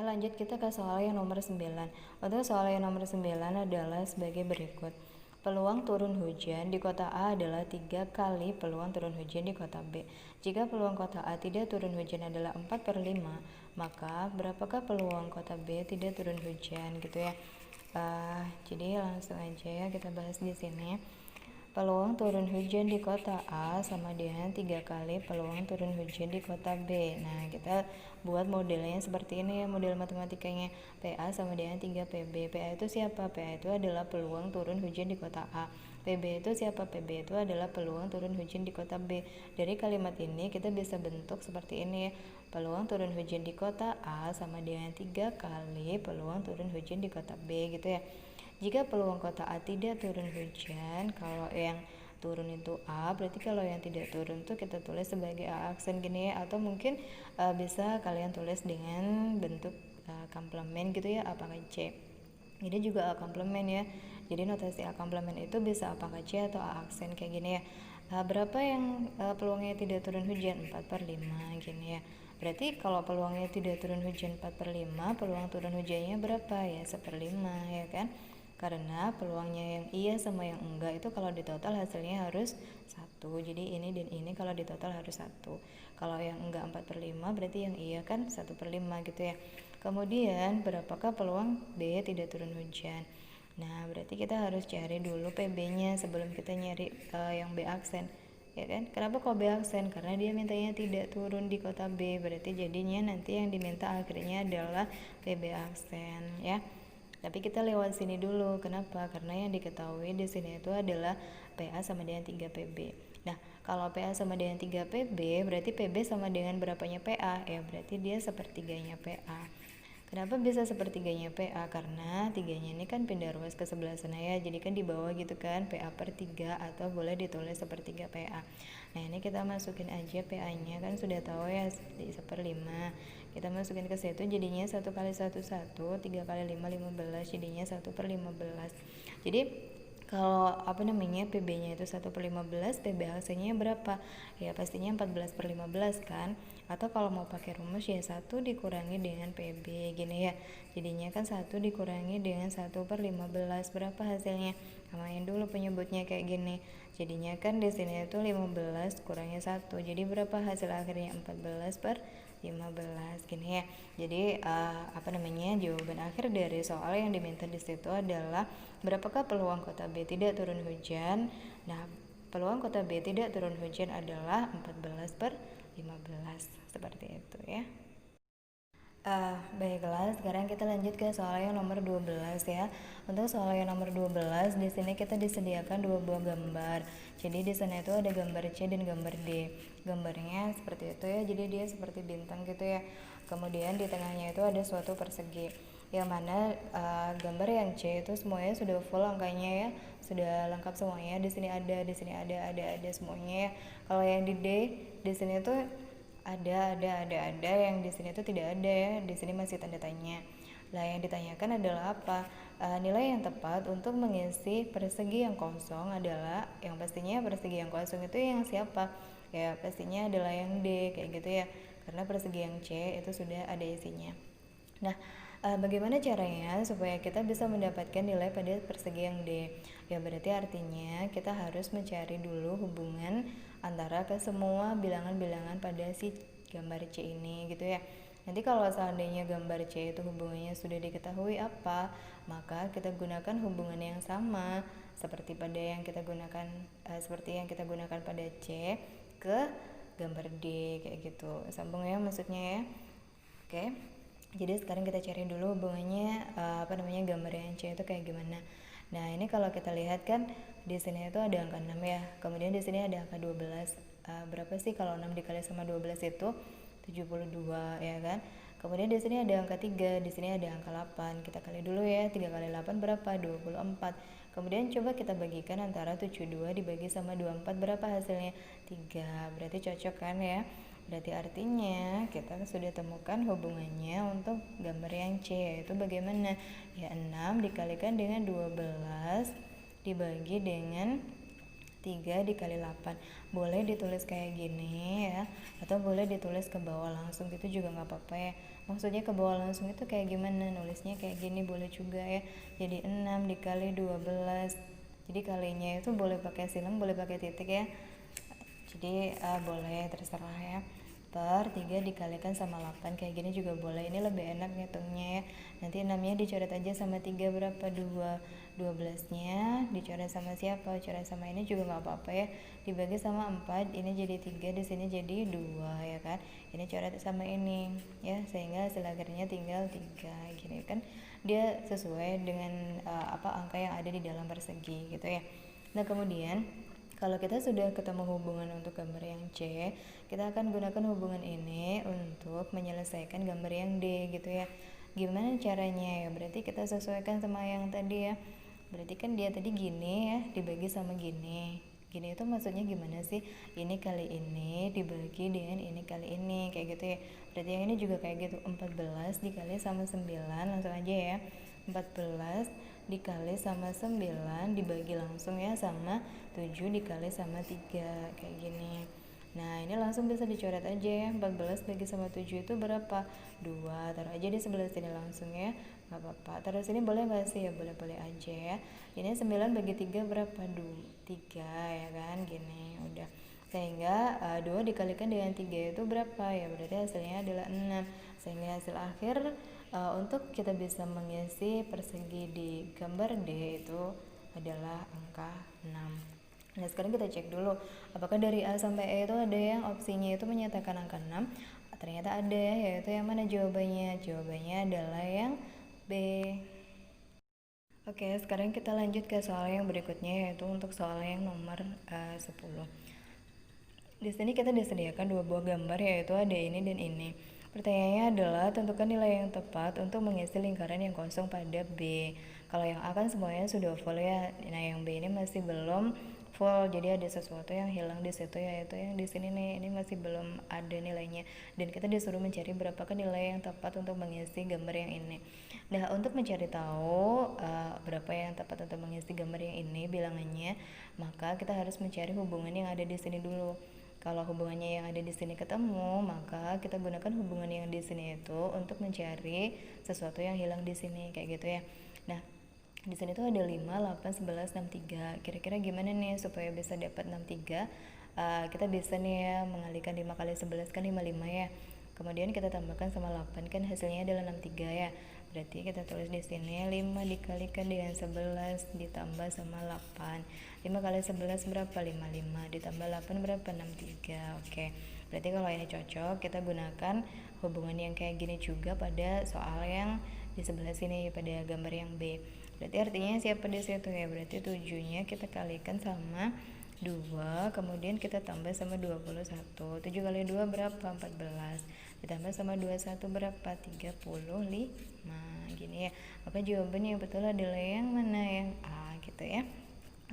lanjut kita ke soal yang nomor 9. Untuk soal yang nomor 9 adalah sebagai berikut. Peluang turun hujan di kota A adalah 3 kali peluang turun hujan di kota B. Jika peluang kota A tidak turun hujan adalah 4/5, maka berapakah peluang kota B tidak turun hujan gitu ya. Jadi langsung aja ya kita bahas di sini. Peluang turun hujan di kota A sama dengan 3 kali peluang turun hujan di kota B. Nah, kita buat modelnya seperti ini ya, model matematikanya. PA sama dengan 3PB. PA itu siapa? PA itu adalah peluang turun hujan di kota A. PB itu siapa? PB itu adalah peluang turun hujan di kota B. Dari kalimat ini kita bisa bentuk seperti ini ya. Peluang turun hujan di kota A sama dengan 3 kali peluang turun hujan di kota B gitu ya. Jika peluang kota A tidak turun hujan, kalau yang turun itu A, berarti kalau yang tidak turun tuh kita tulis sebagai A aksen gini ya, atau mungkin bisa kalian tulis dengan bentuk komplement gitu ya, A pangkat C. Ini juga A komplement ya. Jadi notasi A komplement itu bisa A pangkat C atau A aksen kayak gini ya. Berapa yang peluangnya tidak turun hujan? 4/5 gini ya. Berarti kalau peluangnya tidak turun hujan 4/5, peluang turun hujannya berapa ya? 1/5 ya kan? Karena peluangnya yang iya sama yang enggak itu kalau di total hasilnya harus 1. Jadi ini dan ini kalau di total harus 1. Kalau yang enggak 4/5 berarti yang iya kan 1/5 gitu ya. Kemudian berapakah peluang B tidak turun hujan? Nah, berarti kita harus cari dulu PB-nya sebelum kita nyari yang B aksen. Ya kan? Kenapa kok B aksen? Karena dia mintanya tidak turun di kota B. Berarti jadinya nanti yang diminta akhirnya adalah PB aksen ya. Tapi kita lewat sini dulu. Kenapa? Karena yang diketahui di sini itu adalah PA sama dengan 3PB. Nah, kalau PA sama dengan 3PB, berarti PB sama dengan berapanya PA? Ya, berarti dia sepertiganya PA. Kenapa bisa sepertiganya PA? Karena tiganya ini kan pindah ruas ke sebelah sana ya. Jadi kan di bawah gitu kan, PA/3 atau boleh ditulis sepertiga PA. Nah, ini kita masukin aja PA-nya, kan sudah tahu ya di 1/5. Kita masukin ke situ jadinya 1 kali 1 1, 3 kali 5 15, jadinya 1/15. Jadi kalau PB-nya itu 1/15, PB hasilnya berapa? Ya pastinya 14/15 kan. Atau kalau mau pakai rumus ya 1 dikurangi dengan PB gini ya. Jadinya kan 1 dikurangi dengan 1/15, berapa hasilnya? Samain dulu penyebutnya kayak gini. Jadinya kan di sini itu 15 kurangi 1. Jadi berapa hasil akhirnya? 14/15 gini ya. Jadi jawaban akhir dari soal yang diminta di situ adalah berapakah peluang kota B tidak turun hujan? Nah, peluang kota B tidak turun hujan adalah 14/15 seperti itu ya. Baiklah, sekarang kita lanjut ke soal yang nomor 12 ya. Untuk soal yang nomor 12, di sini kita disediakan 2 buah gambar. Jadi di sana itu ada gambar C dan gambar D. Gambarnya seperti itu ya, jadi dia seperti bintang gitu ya. Kemudian di tengahnya itu ada suatu persegi. Yang mana gambar yang C itu semuanya sudah full angkanya ya, sudah lengkap semuanya. Di sini ada semuanya ya. Kalau yang di D, di sini tuh ada yang di sini tuh tidak ada ya, di sini masih tanda tanya. Lah yang ditanyakan adalah apa? Nilai yang tepat untuk mengisi persegi yang kosong adalah, yang pastinya persegi yang kosong itu yang siapa? Ya pastinya adalah yang D kayak gitu ya, karena persegi yang C itu sudah ada isinya. Nah, bagaimana caranya supaya kita bisa mendapatkan nilai pada persegi yang D? Ya berarti artinya kita harus mencari dulu hubungan antara ke semua bilangan-bilangan pada si gambar C ini gitu ya. Nanti kalau seandainya gambar C itu hubungannya sudah diketahui apa, maka kita gunakan hubungan yang sama seperti yang kita gunakan pada C ke gambar D kayak gitu. Sambung ya maksudnya ya. Oke. Jadi sekarang kita cari dulu hubungannya gambar yang C itu kayak gimana. Nah, ini kalau kita lihat kan di sini itu ada angka 6 ya. Kemudian di sini ada angka 12. Berapa sih kalau 6 dikali sama 12 itu? 72 ya kan. Kemudian di sini ada angka 3, di sini ada angka 8. Kita kali dulu ya. 3 kali 8 berapa? 24. Kemudian coba kita bagikan antara 72 dibagi sama 24, berapa hasilnya? 3. Berarti cocok kan ya? Berarti artinya kita sudah temukan hubungannya untuk gambar yang C, yaitu bagaimana? Ya 6 dikalikan dengan 12 dibagi dengan 3 dikali 8. Boleh ditulis kayak gini ya, atau boleh ditulis ke bawah langsung gitu juga nggak apa-apa ya. Maksudnya ke bawah langsung itu kayak gimana, nulisnya kayak gini boleh juga ya. Jadi 6 dikali 12. Jadi kalinya itu boleh pakai silang, boleh pakai titik ya. Jadi boleh terserah ya. Per 3 dikalikan sama 8 kayak gini juga boleh. Ini lebih enak ngitungnya ya. Nanti 6-nya dicoret aja sama 3 berapa? 2. 12-nya dicoret sama siapa? Coret sama ini juga nggak apa-apa ya. Dibagi sama 4, ini jadi 3, di sini jadi 2 ya kan. Ini coret sama ini ya, sehingga hasil akhirnya tinggal 3 gini kan. Dia sesuai dengan angka yang ada di dalam persegi gitu ya. Nah, kemudian kalau kita sudah ketemu hubungan untuk gambar yang C, kita akan gunakan hubungan ini untuk menyelesaikan gambar yang D gitu ya. Gimana caranya ya? Berarti kita sesuaikan sama yang tadi ya. Berarti kan dia tadi gini ya, dibagi sama gini. Gini itu maksudnya gimana sih? Ini kali ini dibagi dengan ini kali ini, kayak gitu ya. Berarti yang ini juga kayak gitu, 14 dikali sama 9, langsung aja ya. 14 dikali sama 9 dibagi langsung ya sama 7 dikali sama 3, kayak gini. Nah, ini langsung bisa dicoret aja ya. 14 bagi sama 7 itu berapa? 2. Taruh aja di sebelah sini langsung ya. Gak apa-apa. Taruh sini boleh gak sih? Ya boleh-boleh aja ya. Ini 9 bagi 3 berapa? 3 ya kan? Gini, udah. Sehingga 2 dikalikan dengan 3 itu berapa? Ya berarti hasilnya adalah 6. Sehingga hasil akhir untuk kita bisa mengisi persegi di gambar D itu adalah angka 6. Nah, sekarang kita cek dulu apakah dari A sampai E itu ada yang opsinya itu menyatakan angka 6. Ternyata ada ya, yaitu yang mana jawabannya? Jawabannya adalah yang B. Oke, sekarang kita lanjut ke soal yang berikutnya, yaitu untuk soal yang nomor 10. Di sini kita disediakan dua buah gambar, yaitu ada ini dan ini. Pertanyaannya adalah tentukan nilai yang tepat untuk mengisi lingkaran yang kosong pada B. Kalau yang A kan semuanya sudah full ya. Nah, yang B ini masih belum full. Jadi ada sesuatu yang hilang di situ, yaitu yang di sini nih. Ini masih belum ada nilainya. Dan kita disuruh mencari berapakah nilai yang tepat untuk mengisi gambar yang ini. Nah, untuk mencari tahu berapa yang tepat untuk mengisi gambar yang ini bilangannya, maka kita harus mencari hubungan yang ada di sini dulu. Kalau hubungannya yang ada di sini ketemu, maka kita gunakan hubungan yang di sini itu untuk mencari sesuatu yang hilang di sini, kayak gitu ya. Nah, di sini tuh ada 5, 8, 11, 63. Kira-kira gimana nih supaya bisa dapat 63? Kita bisa nih ya mengalihkan 5 kali 11 kan 55 ya. Kemudian kita tambahkan sama 8 kan hasilnya adalah 63 ya. Berarti kita tulis di sini 5 dikalikan dengan 11 ditambah sama 8. 5 kali 11 berapa? 55 ditambah 8 berapa? 63. Oke. Berarti kalau ini cocok, kita gunakan hubungan yang kayak gini juga pada soal yang di sebelah sini pada gambar yang B. Berarti artinya siapa di situ ya? Berarti 7-nya kita kalikan sama 2, kemudian kita tambah sama 21. 7 kali 2 berapa? 14. Ditambah sama 21 berapa? 35. Gini ya. Maka jawabannya yang betul adalah yang mana? Yang A gitu ya.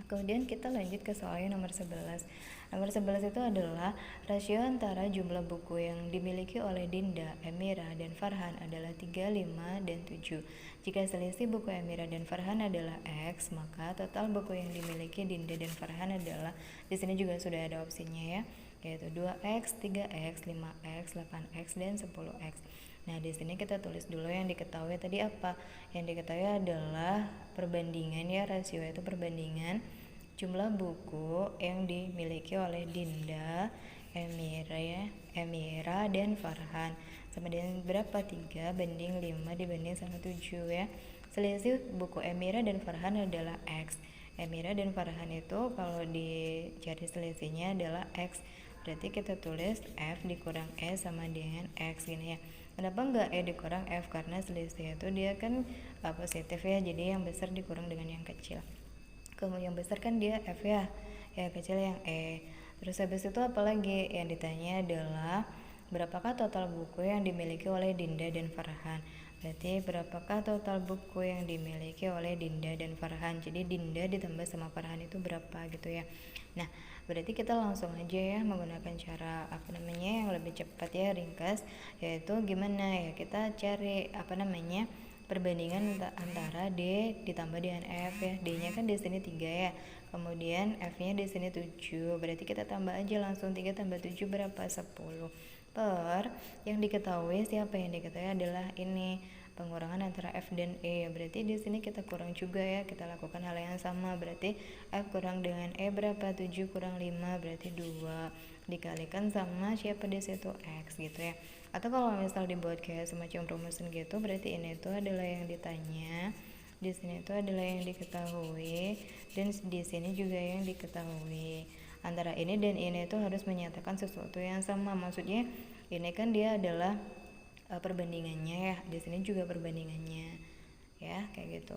Kemudian kita lanjut ke soal yang nomor 11. Nomor 11 itu adalah rasio antara jumlah buku yang dimiliki oleh Dinda, Emira, dan Farhan adalah 3, 5, dan 7. Jika selisih buku Emira dan Farhan adalah X, maka total buku yang dimiliki Dinda dan Farhan adalah, di sini juga sudah ada opsinya ya, yaitu 2X, 3X, 5X, 8X, dan 10X. Nah, di sini kita tulis dulu yang diketahui tadi apa? Yang diketahui adalah perbandingan ya, rasio itu perbandingan jumlah buku yang dimiliki oleh Dinda, Emira, dan Farhan sama dengan berapa? 3 banding 5 dibanding sama 7 ya. Selisih buku Emira dan Farhan adalah X. Emira dan Farhan itu kalau dicari selisihnya adalah X. Berarti kita tulis F dikurang E sama dengan X gini ya. Kenapa enggak E dikurang F? Karena selisih itu dia kan positif ya, jadi yang besar dikurang dengan yang kecil. Kemudian yang besar kan dia F ya, yang kecil yang E. Terus habis itu apalagi yang ditanya adalah berapakah total buku yang dimiliki oleh Dinda dan Farhan. Berarti berapakah total buku yang dimiliki oleh Dinda dan Farhan. Jadi Dinda ditambah sama Farhan itu berapa gitu ya. Nah, berarti kita langsung aja ya menggunakan cara yang lebih cepat ya, ringkas, yaitu gimana ya, kita cari perbandingan antara D ditambah dengan F ya. D-nya kan di sini 3 ya. Kemudian F-nya di sini 7. Berarti kita tambah aja langsung 3 tambah 7 berapa? 10. Per yang diketahui, siapa yang diketahui adalah ini pengurangan antara F dan E. Berarti di sini kita kurang juga ya. Kita lakukan hal yang sama. Berarti F kurang dengan E berapa? 7 kurang 5 berarti 2 dikalikan sama siapa di situ? X gitu ya. Atau kalau misal dibuat kayak semacam rumusan gitu, berarti ini itu adalah yang ditanya, di sini itu adalah yang diketahui, dan di sini juga yang diketahui. Antara ini dan ini itu harus menyatakan sesuatu yang sama. Maksudnya ini kan dia adalah perbandingannya ya, di sini juga perbandingannya ya, kayak gitu.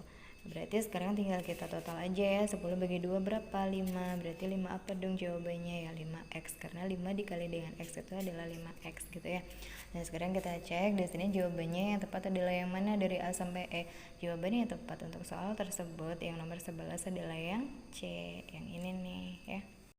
Berarti sekarang tinggal kita total aja ya. 10 bagi 2 berapa? 5. Berarti 5 apa dong jawabannya ya? 5x, karena 5 dikali dengan x itu adalah 5x gitu ya. Nah, sekarang kita cek di sini jawabannya yang tepat adalah yang mana dari A sampai E. Jawabannya yang tepat untuk soal tersebut yang nomor 11 adalah yang C, yang ini nih ya.